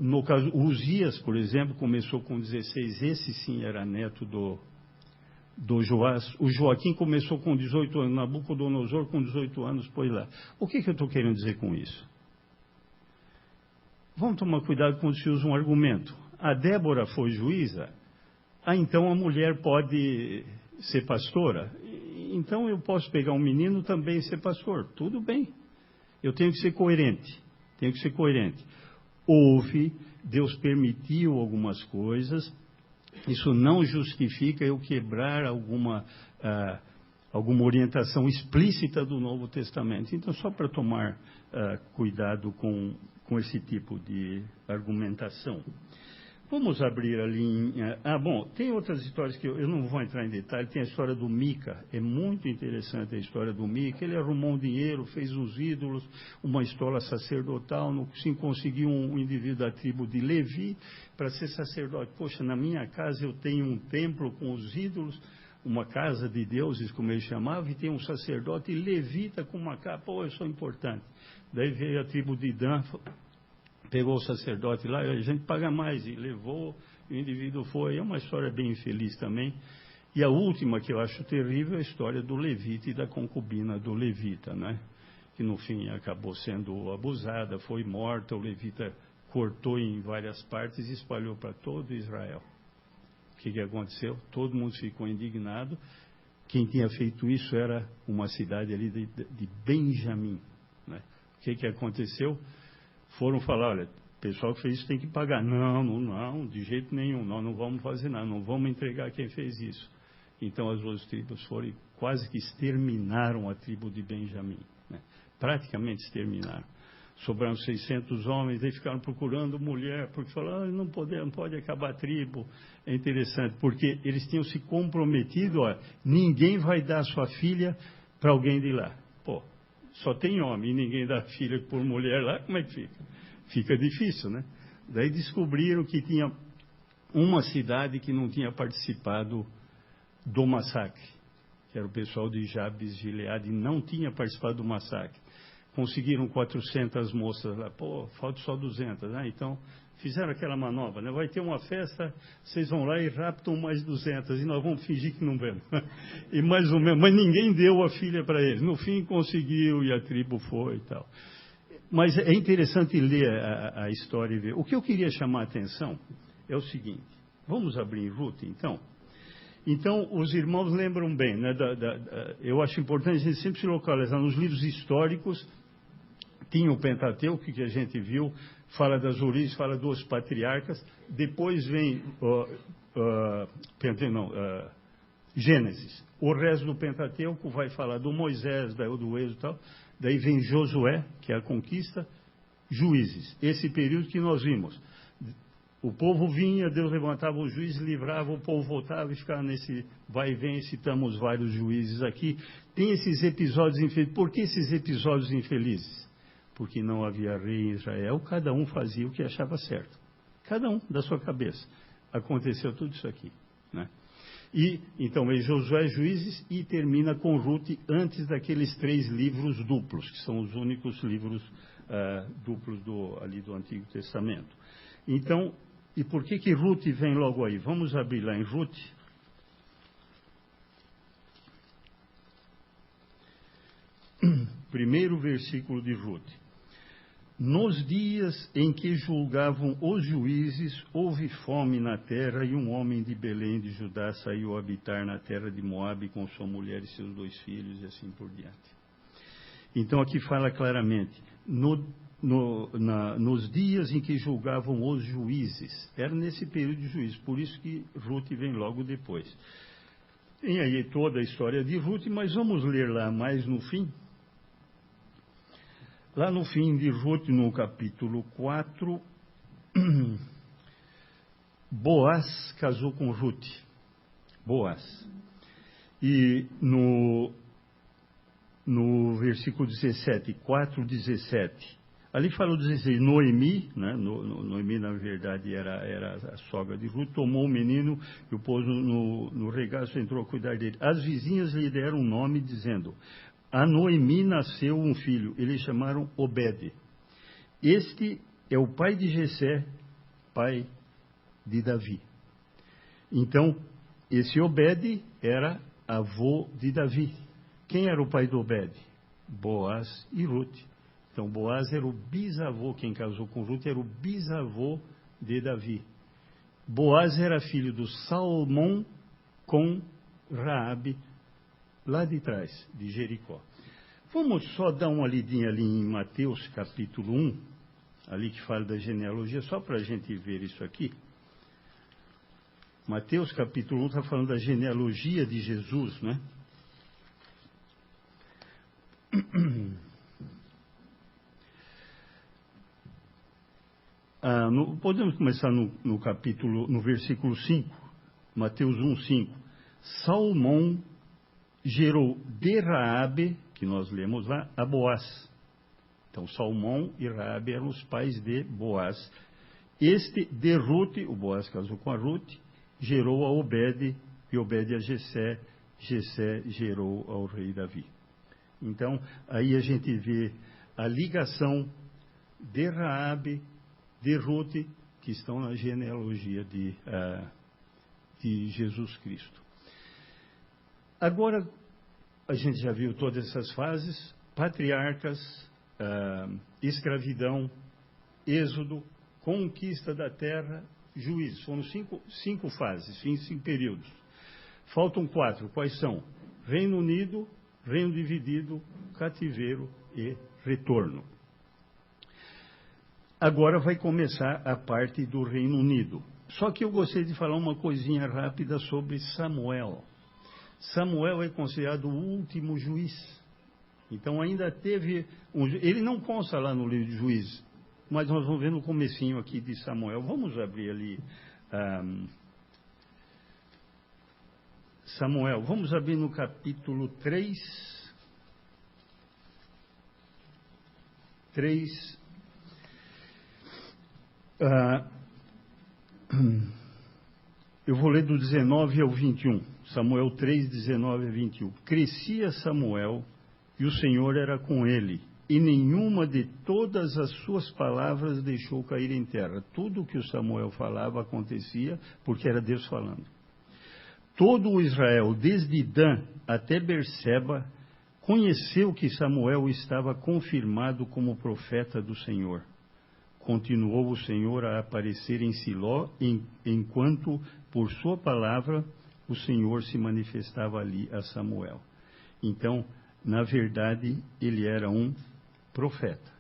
No caso, Uzias, por exemplo, começou com 16, esse sim era neto do Joás. O Joaquim começou com 18 anos, Nabucodonosor com 18 anos, pois lá. O que eu estou querendo dizer com isso? Vamos tomar cuidado quando se usa um argumento. A Débora foi juíza, então a mulher pode ser pastora? Então eu posso pegar um menino também e ser pastor? Tudo bem. Eu tenho que ser coerente. Deus permitiu algumas coisas, isso não justifica eu quebrar alguma orientação explícita do Novo Testamento. Então, só para tomar cuidado com esse tipo de argumentação. Vamos abrir ali tem outras histórias que eu não vou entrar em detalhe. Tem a história do Mica, é muito interessante a história do Mica. Ele arrumou um dinheiro, fez uns ídolos, uma estola sacerdotal, conseguiu um indivíduo da tribo de Levi para ser sacerdote. Poxa, na minha casa eu tenho um templo com os ídolos, uma casa de deuses, como ele chamava, e tem um sacerdote levita com uma capa. Pô, eu sou importante. Daí veio a tribo de Dan, pegou o sacerdote lá, a gente paga mais, e levou, e o indivíduo foi. É uma história bem infeliz também. E a última, que eu acho terrível, é a história do levita e da concubina do levita, né? Que no fim acabou sendo abusada, foi morta, o levita cortou em várias partes e espalhou para todo Israel. O que aconteceu? Todo mundo ficou indignado. Quem tinha feito isso era uma cidade ali de Benjamim, né? O que aconteceu? Foram falar, olha, o pessoal que fez isso tem que pagar. Não, de jeito nenhum, nós não vamos fazer nada, não vamos entregar quem fez isso. Então as duas tribos foram e quase que exterminaram a tribo de Benjamim, né? Praticamente exterminaram. Sobraram 600 homens, aí ficaram procurando mulher, porque falaram, não pode acabar a tribo. É interessante, porque eles tinham se comprometido, ó, ninguém vai dar sua filha para alguém de lá. Pô, só tem homem e ninguém dá filha por mulher lá, como é que fica? Fica difícil, né? Daí descobriram que tinha uma cidade que não tinha participado do massacre, que era o pessoal de Jabes de Gileade, e não tinha participado do massacre. Conseguiram 400 moças lá. Pô, falta só 200, né? Então, fizeram aquela manobra, né? Vai ter uma festa, vocês vão lá e raptam mais 200, e nós vamos fingir que não vemos. E mais ou menos, mas ninguém deu a filha para eles. No fim, conseguiu, e a tribo foi e tal. Mas é interessante ler a história e ver. O que eu queria chamar a atenção é o seguinte. Vamos abrir em Ruth, então? Então, os irmãos lembram bem, né? Eu acho importante a gente sempre se localizar nos livros históricos. Tinha o Pentateuco, que a gente viu, fala das origens, fala dos patriarcas. Depois vem Gênesis. O resto do Pentateuco vai falar do Moisés, do Êxodo e tal. Daí vem Josué, que é a conquista, Juízes. Esse período que nós vimos. O povo vinha, Deus levantava o juiz, livrava, o povo voltava e ficava nesse vai e vem. Citamos vários juízes aqui. Tem esses episódios infelizes. Por que esses episódios infelizes? Porque não havia rei em Israel, cada um fazia o que achava certo. Cada um da sua cabeça. Aconteceu tudo isso aqui, né? E, então, é Josué, Juízes, e termina com Ruth antes daqueles 3 livros duplos, que são os únicos livros duplos ali do Antigo Testamento. Então, e por que Ruth vem logo aí? Vamos abrir lá em Ruth. Primeiro versículo de Ruth. Nos dias em que julgavam os juízes, houve fome na terra, e um homem de Belém de Judá saiu a habitar na terra de Moabe com sua mulher e seus 2 filhos, e assim por diante. Então aqui fala claramente, nos dias em que julgavam os juízes, era nesse período de juízes, por isso que Ruth vem logo depois. Tem aí toda a história de Ruth, mas vamos ler lá mais no fim. Lá no fim de Ruth, no capítulo 4, Boaz casou com Ruth. Boaz. E no versículo 17, 4:17, ali fala o 16, Noemi, né? Noemi, na verdade, era a sogra de Ruth, tomou o menino e o pôs no regaço e entrou a cuidar dele. As vizinhas lhe deram um nome, dizendo: a Noemi nasceu um filho, eles chamaram Obed. Este é o pai de Jessé, pai de Davi. Então, esse Obed era avô de Davi. Quem era o pai do Obed? Boaz e Ruth. Então, Boaz era o bisavô, quem casou com Ruth era o bisavô de Davi. Boaz era filho do Salmão com Raabe, lá de trás, de Jericó. Vamos só dar uma lidinha ali em Mateus capítulo 1, ali que fala da genealogia, só para a gente ver isso aqui. Mateus capítulo 1 está falando da genealogia de Jesus, né? Podemos começar no versículo 5, Mateus 1, 5. Salmão gerou de Raabe, que nós lemos lá, a Boaz. Então, Salmão e Raabe eram os pais de Boaz. Este de Ruth, o Boaz casou com a Ruth, gerou a Obed, e Obed a Jessé, Jessé gerou ao rei Davi. Então, aí a gente vê a ligação de Raabe, de Rute, que estão na genealogia de Jesus Cristo. Agora, a gente já viu todas essas fases: patriarcas, escravidão, êxodo, conquista da terra, juízo. Foram cinco fases, 5 períodos. Faltam 4. Quais são? Reino Unido, Reino Dividido, cativeiro e retorno. Agora vai começar a parte do Reino Unido. Só que eu gostaria de falar uma coisinha rápida sobre Samuel. Samuel é considerado o último juiz. Então ainda teve... ele não consta lá no livro de Juízes, mas nós vamos ver no comecinho aqui de Samuel. Vamos abrir ali... Samuel, vamos abrir no capítulo 3. Eu vou ler do 19 ao 21. Samuel 3, 19 a 21. Crescia Samuel e o Senhor era com ele, e nenhuma de todas as suas palavras deixou cair em terra. Tudo o que o Samuel falava acontecia porque era Deus falando. Todo o Israel, desde Dan até Berseba, conheceu que Samuel estava confirmado como profeta do Senhor. Continuou o Senhor a aparecer em Siló, enquanto, por sua palavra, o Senhor se manifestava ali a Samuel. Então, na verdade, ele era um profeta.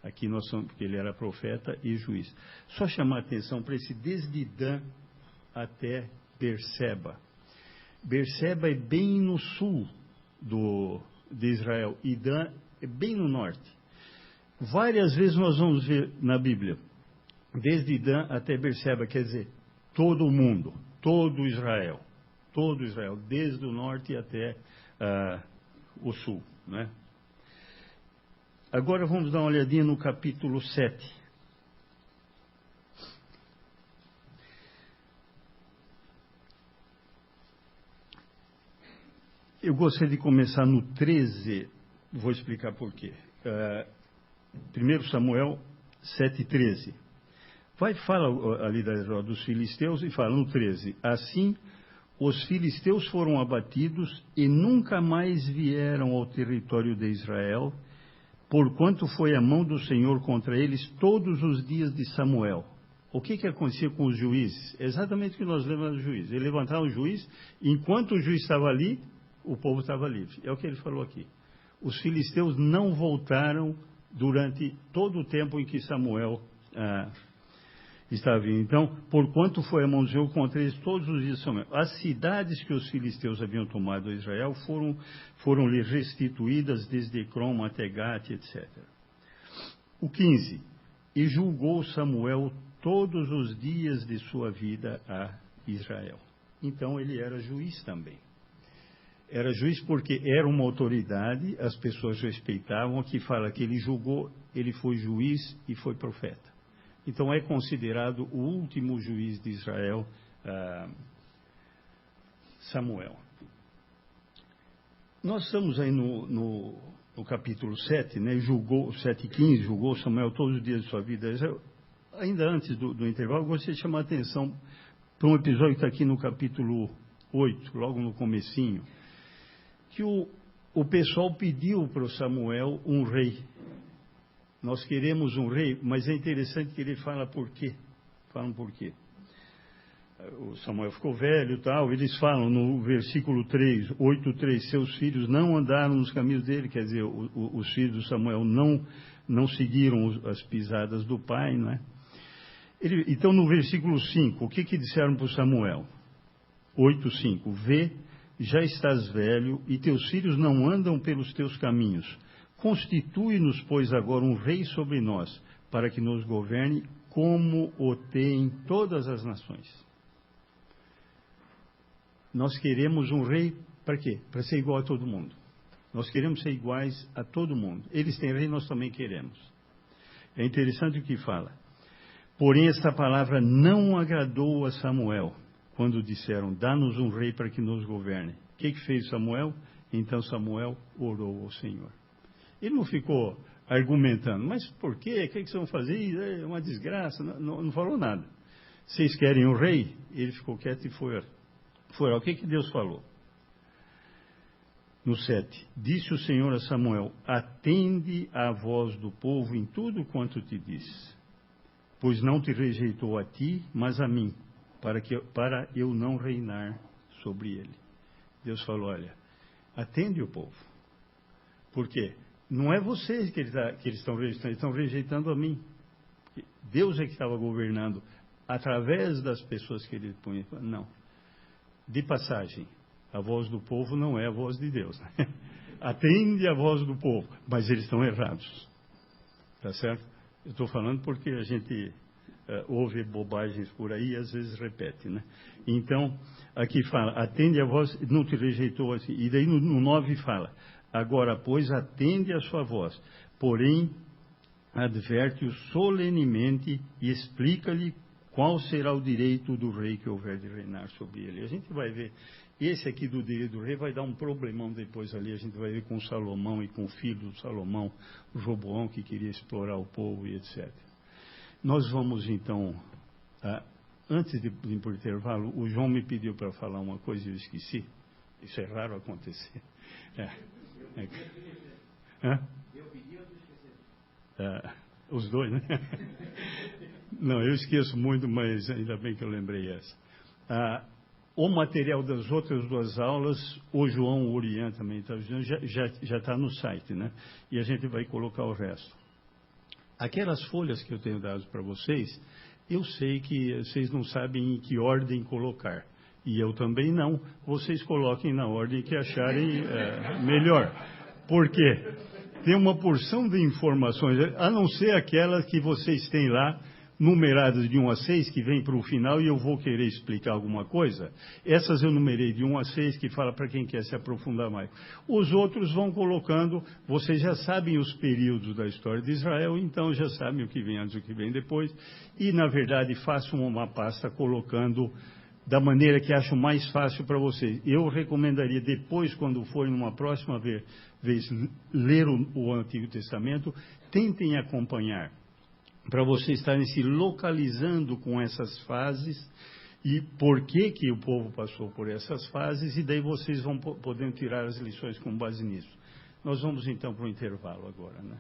Aqui nós somos, porque ele era profeta e juiz. Só chamar a atenção para esse desde Dan até Berseba. Berseba é bem no sul de Israel e Dan é bem no norte. Várias vezes nós vamos ver na Bíblia, desde Dan até Berseba, quer dizer, todo o mundo, todo Israel, desde o norte até o sul, né? Agora vamos dar uma olhadinha no capítulo 7. Eu gostaria de começar no 13, vou explicar por quê. 1 Samuel 7,13. Fala ali dos filisteus e fala no 13. Assim, os filisteus foram abatidos e nunca mais vieram ao território de Israel, porquanto foi a mão do Senhor contra eles todos os dias de Samuel. O que acontecia com os juízes? Exatamente o que nós lemos no juiz. Ele levantava o juiz, enquanto o juiz estava ali, o povo estava livre. É o que ele falou aqui. Os filisteus não voltaram durante todo o tempo em que Samuel estava vindo. Então, porquanto foi a mão do Senhor contra eles todos os dias de Samuel. As cidades que os filisteus haviam tomado a Israel foram-lhe restituídas desde Ecrom até Gate, etc. O 15. E julgou Samuel todos os dias de sua vida a Israel. Então, ele era juiz também. Era juiz porque era uma autoridade, as pessoas respeitavam. Aqui fala que ele julgou, ele foi juiz e foi profeta. Então é considerado o último juiz de Israel, Samuel. Nós estamos aí no capítulo 7, né? 7,15, julgou Samuel todos os dias de sua vida. Ainda antes do intervalo, eu gostaria de chamar a atenção para um episódio que está aqui no capítulo 8, logo no comecinho, que o pessoal pediu para o Samuel um rei. Nós queremos um rei, mas é interessante que ele fala por quê. Falam por quê. O Samuel ficou velho e tal, eles falam no versículo 3, 8:3, seus filhos não andaram nos caminhos dele, quer dizer, os filhos do Samuel não seguiram as pisadas do pai, não é? Então no versículo 5, o que disseram para o Samuel? 8:5, vê, já estás velho e teus filhos não andam pelos teus caminhos. Constitui-nos, pois, agora um rei sobre nós, para que nos governe como o têm todas as nações. Nós queremos um rei para quê? Para ser igual a todo mundo. Nós queremos ser iguais a todo mundo. Eles têm rei, nós também queremos. É interessante o que fala. Porém, esta palavra não agradou a Samuel, quando disseram, dá-nos um rei para que nos governe. que fez Samuel? Então Samuel orou ao Senhor. Ele não ficou argumentando, mas por quê? O que vocês vão fazer? É uma desgraça. Não falou nada. Vocês querem um rei? Ele ficou quieto e foi orar. O que Deus falou? No 7, disse o Senhor a Samuel, atende à voz do povo em tudo quanto te diz, pois não te rejeitou a ti, mas a mim, para eu não reinar sobre ele. Deus falou, olha, atende o povo. Por quê? Não é vocês que eles estão rejeitando, eles estão rejeitando a mim. Deus é que estava governando através das pessoas que ele punha. Não. De passagem, a voz do povo não é a voz de Deus. Né? Atende a voz do povo, mas eles estão errados. Tá certo? Eu estou falando porque a gente ouve bobagens por aí e às vezes repete. Né? Então, aqui fala, atende a voz, não te rejeitou assim. E daí no 9 fala, agora, pois, atende a sua voz, porém, adverte-o solenemente e explica-lhe qual será o direito do rei que houver de reinar sobre ele. A gente vai ver, esse aqui do direito do rei vai dar um problemão depois ali, a gente vai ver com Salomão e com o filho do Salomão, Roboão, que queria explorar o povo e etc. Nós vamos então, antes de ir para o intervalo, o João me pediu para falar uma coisa e eu esqueci. Isso é raro acontecer. Os dois, né? Não, eu esqueço muito, mas ainda bem que eu lembrei essa. O material das outras duas aulas, o João, o Orian também está dizendo, já está no site, né? E a gente vai colocar o resto. Aquelas folhas que eu tenho dado para vocês, eu sei que vocês não sabem em que ordem colocar. E eu também não. Vocês coloquem na ordem que acharem melhor. Por quê? Tem uma porção de informações, a não ser aquelas que vocês têm lá, numeradas de 1 a 6, que vem para o final e eu vou querer explicar alguma coisa. Essas eu numerei de 1 a 6, que fala para quem quer se aprofundar mais. Os outros vão colocando, vocês já sabem os períodos da história de Israel, então já sabem o que vem antes e o que vem depois. E, na verdade, façam uma pasta colocando da maneira que acham mais fácil para vocês. Eu recomendaria depois, quando forem numa próxima vez ler o Antigo Testamento, tentem acompanhar, para vocês estarem se localizando com essas fases e por que o povo passou por essas fases, e daí vocês vão podendo tirar as lições com base nisso. Nós vamos então para o intervalo agora, né?